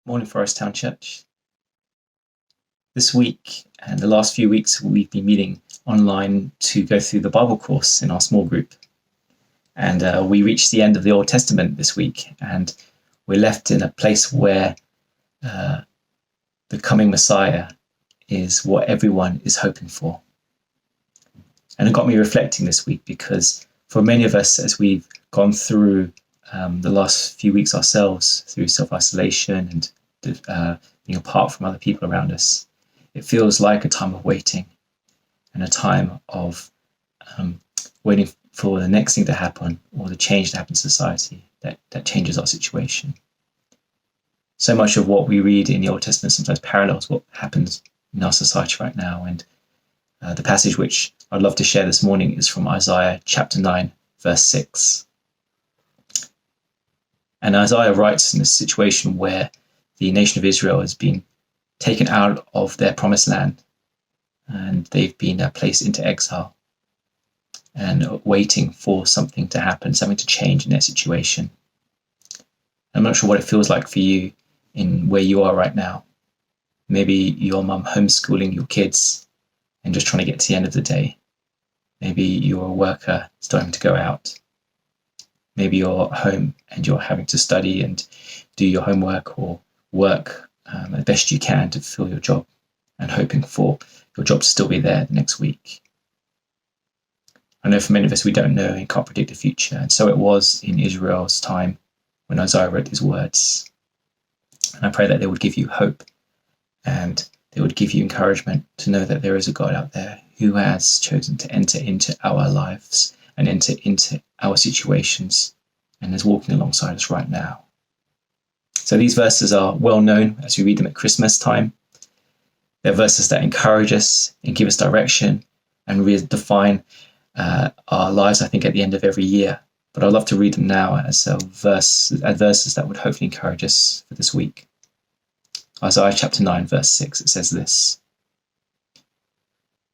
Morning, Forest Town Church. This week and the last few weeks, we've been meeting online to go through the Bible course in our small group. And we reached the end of the Old Testament this week, and we're left in a place where the coming Messiah is what everyone is hoping for. And it got me reflecting this week, because for many of us, as we've gone through the last few weeks ourselves, through self-isolation and being apart from other people around us, it feels like a time of waiting and a time of waiting for the next thing to happen, or the change to happen in society that changes our situation. So much of what we read in the Old Testament sometimes parallels what happens in our society right now. And the passage which I'd love to share this morning is from Isaiah chapter 9, verse 6. And Isaiah writes in a situation where the nation of Israel has been taken out of their promised land, and they've been placed into exile and waiting for something to happen, something to change in their situation. I'm not sure what it feels like for you in where you are right now. Maybe your mum homeschooling your kids and just trying to get to the end of the day. Maybe you're a worker starting to go out. Maybe you're at home and you're having to study and do your homework or work as best you can to fulfill your job, and hoping for your job to still be there the next week. I know for many of us, we don't know and can't predict the future. And so it was in Israel's time when Isaiah wrote these words. And I pray that they would give you hope, and they would give you encouragement to know that there is a God out there who has chosen to enter into our lives and enter into our situations, and is walking alongside us right now. So these verses are well known as we read them at Christmas time. They're verses that encourage us and give us direction and redefine our lives, I think, at the end of every year. But I'd love to read them now as verses that would hopefully encourage us for this week. Isaiah chapter 9, verse 6, it says this: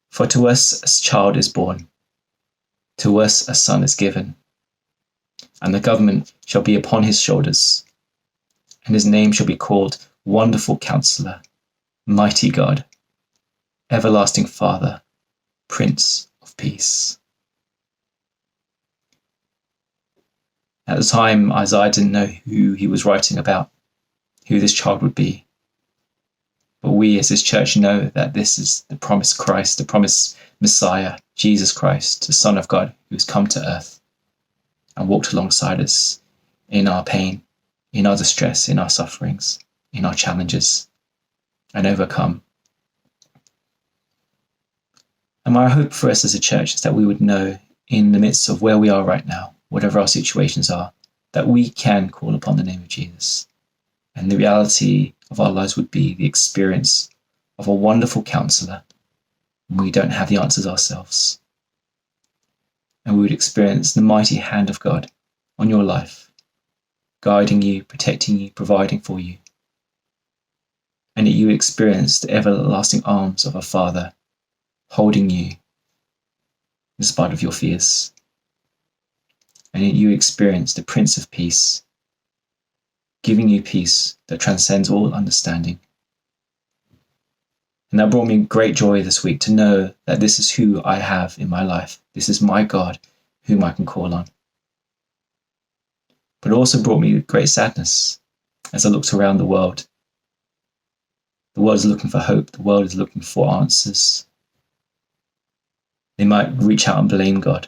"For to us a child is born, to us a son is given, and the government shall be upon his shoulders, and his name shall be called Wonderful Counselor, Mighty God, Everlasting Father, Prince of Peace." At the time, Isaiah didn't know who he was writing about, who this child would be. But we as his church know that this is the promised Christ, the promised Messiah, Jesus Christ, the Son of God, who has come to earth and walked alongside us in our pain, in our distress, in our sufferings, in our challenges, and overcome. And my hope for us as a church is that we would know, in the midst of where we are right now, whatever our situations are, that we can call upon the name of Jesus. And the reality of our lives would be the experience of a wonderful counselor. We don't have the answers ourselves. And we would experience the mighty hand of God on your life, guiding you, protecting you, providing for you. And that you experience the everlasting arms of a Father holding you in spite of your fears. And that you experience the Prince of Peace giving you peace that transcends all understanding. And that brought me great joy this week to know that this is who I have in my life. This is my God whom I can call on. But it also brought me great sadness as I looked around the world. The world is looking for hope. The world is looking for answers. They might reach out and blame God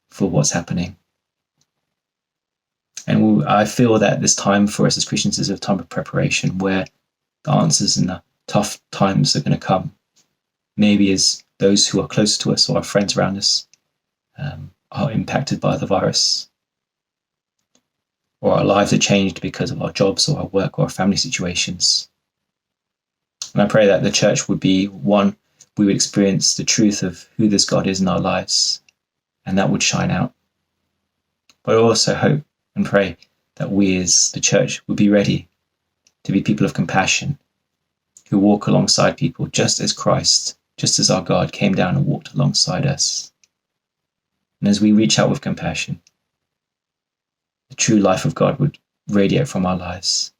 for what's happening. And I feel that this time for us as Christians is a time of preparation, where the answers in the tough times are going to come. Maybe as those who are close to us or our friends around us are impacted by the virus, or our lives are changed because of our jobs or our work or our family situations. And I pray that the church would be one, we would experience the truth of who this God is in our lives, and that would shine out. But I also hope and pray that we as the church would be ready to be people of compassion, who walk alongside people just as Christ, just as our God came down and walked alongside us. And as we reach out with compassion, the true life of God would radiate from our lives.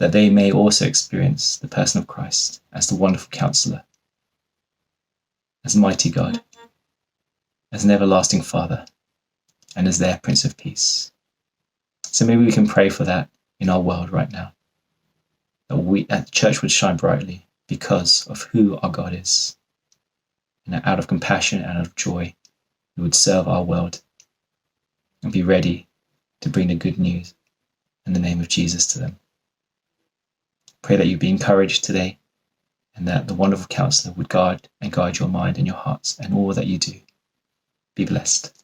that they may also experience the person of Christ as the wonderful counselor, as mighty God, as an everlasting Father, and as their Prince of Peace. So maybe we can pray for that in our world right now, that the church would shine brightly because of who our God is. And out of compassion and out of joy, we would serve our world and be ready to bring the good news in the name of Jesus to them. Pray that you be encouraged today, and that the wonderful counselor would guard your mind and your hearts and all that you do. Be blessed.